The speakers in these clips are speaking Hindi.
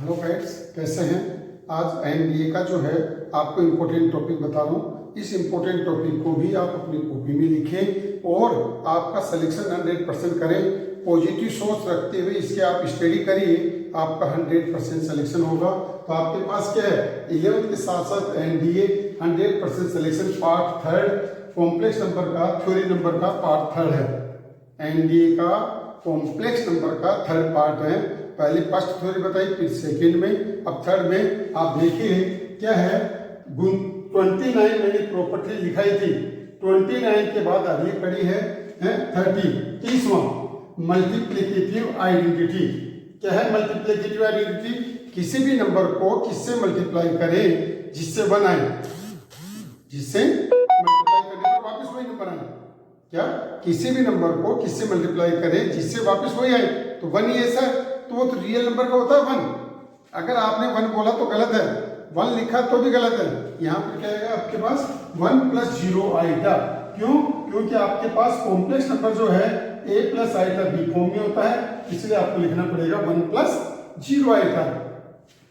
हेलो गाइड्स, कैसे हैं। आज एनडीए का जो है आपको इम्पोर्टेंट टॉपिक बता रहा हूँ। इस इम्पोर्टेंट टॉपिक को भी आप अपनी कॉपी में लिखें और आपका सिलेक्शन 100% करें। पॉजिटिव सोच रखते हुए इसके आप स्टडी करिए, आपका 100% सिलेक्शन होगा। तो आपके पास क्या है, 11th के साथ साथ NDA 100% selection part third complex number का थ्योरी नंबर का पार्ट थर्ड है। एनडीए का कॉम्प्लेक्स नंबर का थर्ड पार्ट है। पहले फर्स्ट थ्योरी बताई, फिर सेकंड में, अब थर्ड में। आप देखिए क्या है, 29 मैंने प्रॉपर्टी लिखाई थी। 29 के बाद अगली कड़ी है 30, 30वां मल्टीप्लिकेटिव आइडेंटिटी। क्या है मल्टीप्लिकेटिव आइडेंटिटी? किसी भी नंबर को किससे मल्टीप्लाई करें जिससे 1 आए, जिससे मल्टीप्लाई करने पर वापस वही नंबर आए। क्या किसी भी नंबर को किससे मल्टीप्लाई करें जिससे वापस वही आए, तो 1 ही ऐसा है, तो वो तो रियल नंबर का होता है 1। अगर आपने 1 बोला तो गलत है, 1 लिखा तो भी गलत है। यहाँ पर क्या है आपके पास 1 + 0 आएगा। क्यों? क्योंकि आपके पास कॉम्प्लेक्स नंबर जो है a + आइटा b फॉर्म में होता है, इसलिए आपको लिखना पड़ेगा 1 + 0 आइटा।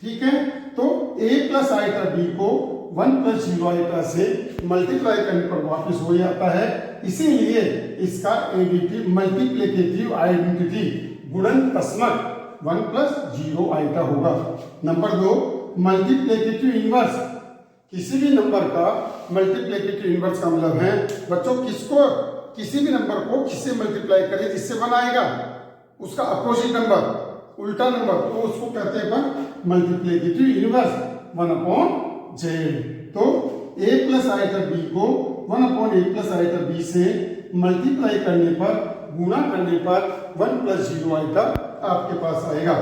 ठीक है, तो a + आइटा b को 1 + 0 आइटा से मल्टीप्लाई करने पर वापस हो जाता है। इसीलिए इसका एडिटिव मल्टीप्लिकेटिव आइडेंटिटी गुणनत्मक 1 + 0 आइटा होगा। Number 2 multiplicative inverse. किसी भी नंबर का मल्टीप्लिकेटिव इनवर्स का मतलब है बच्चों, किसको किसी भी नंबर को किससे मल्टीप्लाई करें जिससे 1 आएगा, उसका अपोजिट नंबर, उल्टा नंबर, तो उसको कहते हैं मल्टीप्लिकेटिव इनवर्स 1/z। तो a + आइटा b को 1/a + आइटा b से मल्टीप्लाई करने पर, गुणा करने पर 1 + 0 आइटा आपके पास आएगा।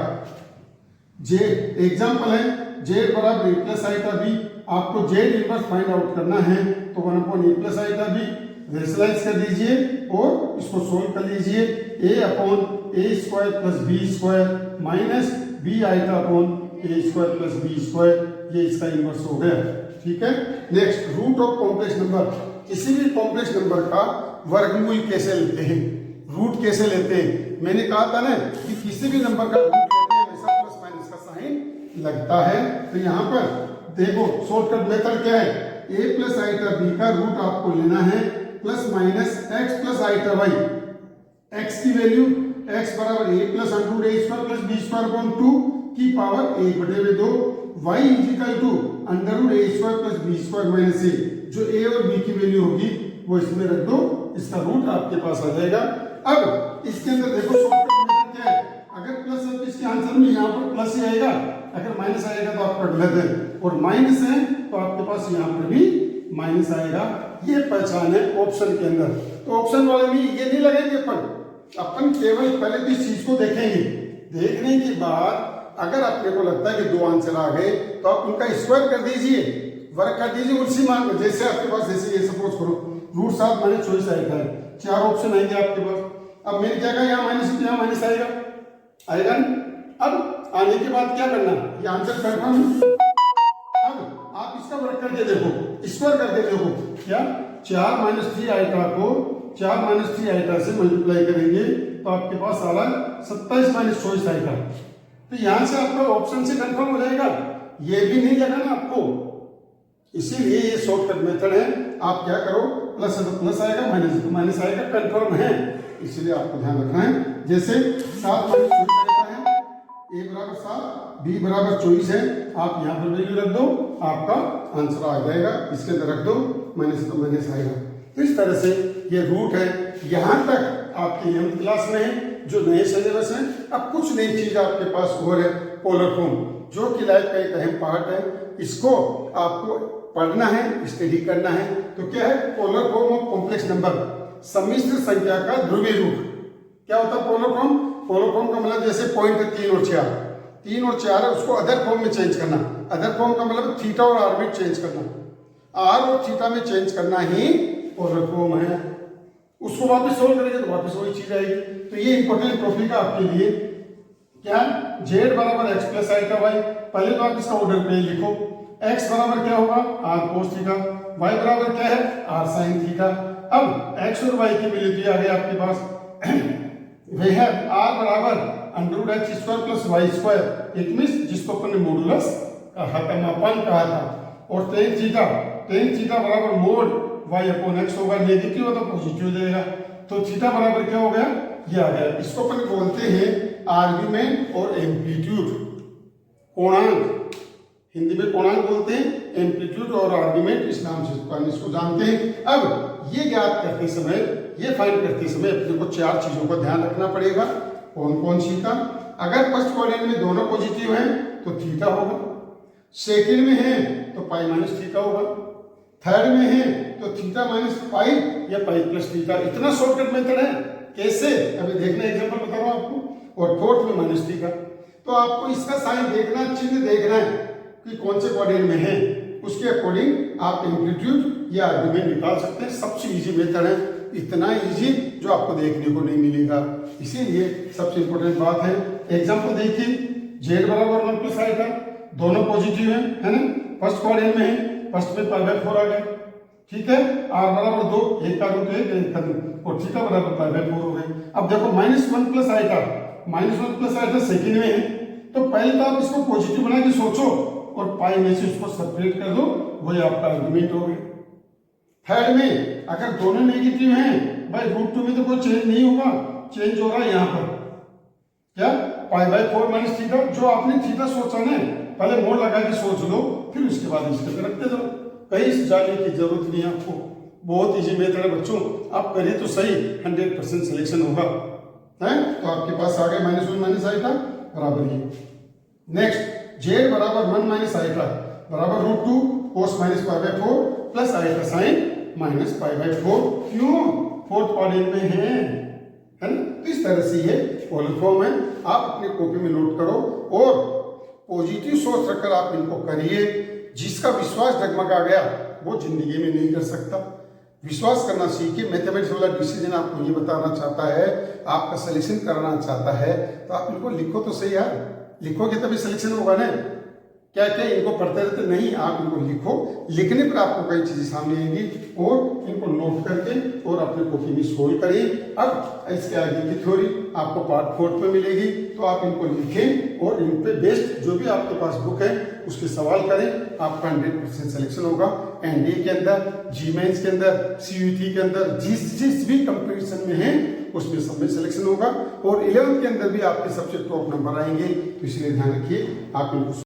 जे एग्जाम्पल है, z = a + आइटा b। आपको z इनवर्स फाइंड आउट करना है तो 1/a + आइटा b रेशनलाइज कर दीजिए और इसको सोल्व कर लीजिए। a/a² + b² minus b iota a² + b², ये इसका इनवर्स हो गया। ठीक है, next root of complex number. किसी भी कॉम्प्लेक्स नंबर का वर्गमूल कैसे लेते हैं, रूट कैसे लेते हैं। मैंने कहा था ना कि किसी भी नंबर का रूट लेते हैं वैसा प्लस माइनस का साइन लगता है। तो यहाँ पर देखो शॉर्टकट मेथड क्या है, a + आइटा b का रूट आपको लेना है plus minus x + iota y। x की value x = a + √a² + b² 2 की power 1/2, y = √a² + b² - a। जो a और b की वैल्यू होगी वो इसमें रख दो, इसका रूट आपके पास आ जाएगा। अब इसके अंदर देखो शॉर्टकट मेथड क्या है, अगर प्लस है तो इसके आंसर में यहाँ पर प्लस ही आएगा, अगर माइनस आएगा तो आपका गलत है, और माइनस है तो आपके पास यहाँ पर भी माइनस आएगा। ये पहचान है ऑप्शन के अंदर। तो ऑप्शन वाले में ये नहीं लगेंगे, अपन केवल पहले तो इस चीज को देखेंगे। देखने के बाद अगर अपने को लगता है कि 2 आंसर आ गए तो आप उनका स्क्वायर कर दीजिए, वर्क कर दीजिए उसी मान में। जैसे आपके पास, जैसे ये सपोज करो √7 - 24 आएगा, 4 ऑप्शन आएंगे आपके पास। अब मैंने क्या कहा, यहाँ माइनस है तो यहाँ माइनस आएगा, आएगा ना। अब आने के बाद क्या करना, ये आंसर कंफर्म। अब आप इसका वर्क करके देखो, स्क्वायर करके देखो, क्या 4 - 3 आइटा को 4 - 3 आइटा से मल्टीप्लाई करेंगे तो आपके पास आ रहा है 27 - 24 आइटा। तो यहां से आपका ऑप्शन से कंफर्म हो जाएगा, ये भी नहीं लगाना आपको। इसीलिए ये शॉर्टकट मेथड है। आप क्या करो, प्लस है तो प्लस आएगा, माइनस है तो माइनस आएगा, कंफर्म है, इसलिए आपको ध्यान रखना है। जैसे 7 - 24 आइटा है, a = 7 b = 24 है, आप यहाँ पर वैल्यू रख दो, आपका आंसर आ जाएगा। इसके अंदर रख दो, माइनस तो माइनस आएगा। तो इस तरह से ये रूट है। यहाँ तक आपके 11th क्लास में है। जो नए सिलेबस है, अब कुछ नई चीज आपके पास और है, पोलर फॉर्म, जो कि लाइफ का एक अहम पार्ट है। इसको आपको पढ़ना है, स्टडी करना है। तो क्या है, polar form of complex number, सम्मिश्र संख्या का ध्रुवीय रूप। क्या होता है पोलर फॉर्म? पोलर फॉर्म का मतलब जैसे पॉइंट है 3 और 4, 3 और 4 है, उसको अदर फॉर्म में चेंज करना। अदर फॉर्म का मतलब थीटा और आर में चेंज करना, आर और थीटा में चेंज करना ही पोलर फॉर्म है। उसको वापस सोल्व करेंगे तो वापस वही चीज आएगी। तो ये इंपॉर्टेंट टॉपिक है आपके लिए। क्या z = x + आइटा y। पहले तो आप इसका ऑर्डर पे लिखो, x बराबर क्या होगा, r cos थीटा, y बराबर क्या है, r sin थीटा। अब x और y की वैल्यू दी आ गई आपके पास, वे है r = √x² plus y², it means जिसको अपन ने मॉडुलस कहा था, मापांक कहा था। और tan थीटा बराबर मोड y/x होगा, नेगेटिव है तो पॉजिटिव देगा, तो थीटा बराबर क्या हो गया, ये आ गया। इसको अपन बोलते हैं आर्ग्यूमेंट और एम्पलीट्यूड, कोणांक, हिंदी में कोणांक बोलते हैं, एम्पलीट्यूड और आर्ग्यूमेंट इस नाम से इसको जानते हैं। अब ये ज्ञात करते समय, ये फाइंड करते समय अपने को 4 चीजों का ध्यान रखना पड़ेगा। कौन कौन सी का, अगर फर्स्ट क्वाड्रेंट में दोनों पॉजिटिव हैं तो थीटा होगा, सेकंड में है तो पाई माइनस थीटा होगा, थर्ड में है तो थीटा माइनस पाई या पाई प्लस थीटा। इतना शॉर्टकट मेथड है, कैसे अभी देखना, एग्जांपल बता रहा हूं आपको। और फोर्थ में माइनस थीटा, तो आपको इसका साइन देखना, चिन्ह देखना है कि कौन से क्वाड्रेंट में है, उसके अकॉर्डिंग आप एम्पलीट्यूड या आर्ग्यूमेंट निकाल सकते हैं। सबसे इजी मेथड है, इतना इजी जो आपको देखने को नहीं मिलेगा, इसीलिए सबसे इंपॉर्टेंट बात है। एग्जांपल देखिए, z बराबर 1 प्लस i था, दोनों पॉजिटिव है ना, फर्स्ट क्वाड्रेंट में है, फर्स्ट में π/4 आ गया, ठीक है। r बराबर 2, 1 का रूट 1, 1 का रूट, और थीटा बराबर π/4 हो गए। अब देखो -1 प्लस i था, -1 प्लस i था सेकंड में है, तो पहले तो आप इसको पॉजिटिव बना के सोचो और पाई में से उसको सेपरेट कर दो, वही आपका आर्गुमेंट हो गया। थर्ड में अगर दोनों नेगेटिव हैं, भाई √2 में तो कोई चेंज नहीं होगा, चेंज हो रहा है यहाँ पर क्या, π/4 माइनस थीटा, जो आपने थीटा सोचा ना, पहले मोड़ लगा के सोच लो, फिर उसके बाद इसके अंदर रखते जाओ, कहीं जाने की जरूरत नहीं है आपको। बहुत इजी मेथड है बच्चों, आप करिए तो सही, 100% सिलेक्शन होगा, है। तो आपके पास आ गया -1 माइनस i था बराबर ये। नेक्स्ट, z बराबर 1 माइनस i था बराबर √2 cos माइनस π/4 प्लस i का साइन माइनस π/4, क्यों, फोर्थ क्वाड्रेंट में है ना। तो इस तरह से ये पोलर फॉर्म है, आप अपनी कॉपी में नोट करो और पॉजिटिव सोच रखकर आप इनको करिए। जिसका विश्वास डगमगा गया वो जिंदगी में नहीं कर सकता, विश्वास करना सीखिए। मैथमेटिक्स वाला डिसीजन आपको ये बताना चाहता है, आपका सिलेक्शन करना चाहता है, तो आप इनको लिखो तो सही यार, लिखोगे तभी सिलेक्शन होगा ना। क्या क्या इनको पढ़ते रहते नहीं, आप इनको लिखो, लिखने पर आपको कई चीजें सामने आएंगी और इनको नोट करके और अपने कॉपी में सोल्व करिए। अब इसके आगे की थ्योरी आपको पार्ट 4 में मिलेगी, तो आप इनको लिखें और इन पे बेस्ड जो भी आपके पास बुक है उसके सवाल करें, आपका 100% सिलेक्शन होगा। एनडीए के अंदर, जी मेंस के अंदर, सीयूईटी के अंदर, जिस भी कंपटीशन में है उसमें सब में सिलेक्शन होगा। और 11th के अंदर भी आपके सबसे टॉप नंबर आएंगे, तो इसलिए ध्यान रखिए आप इनको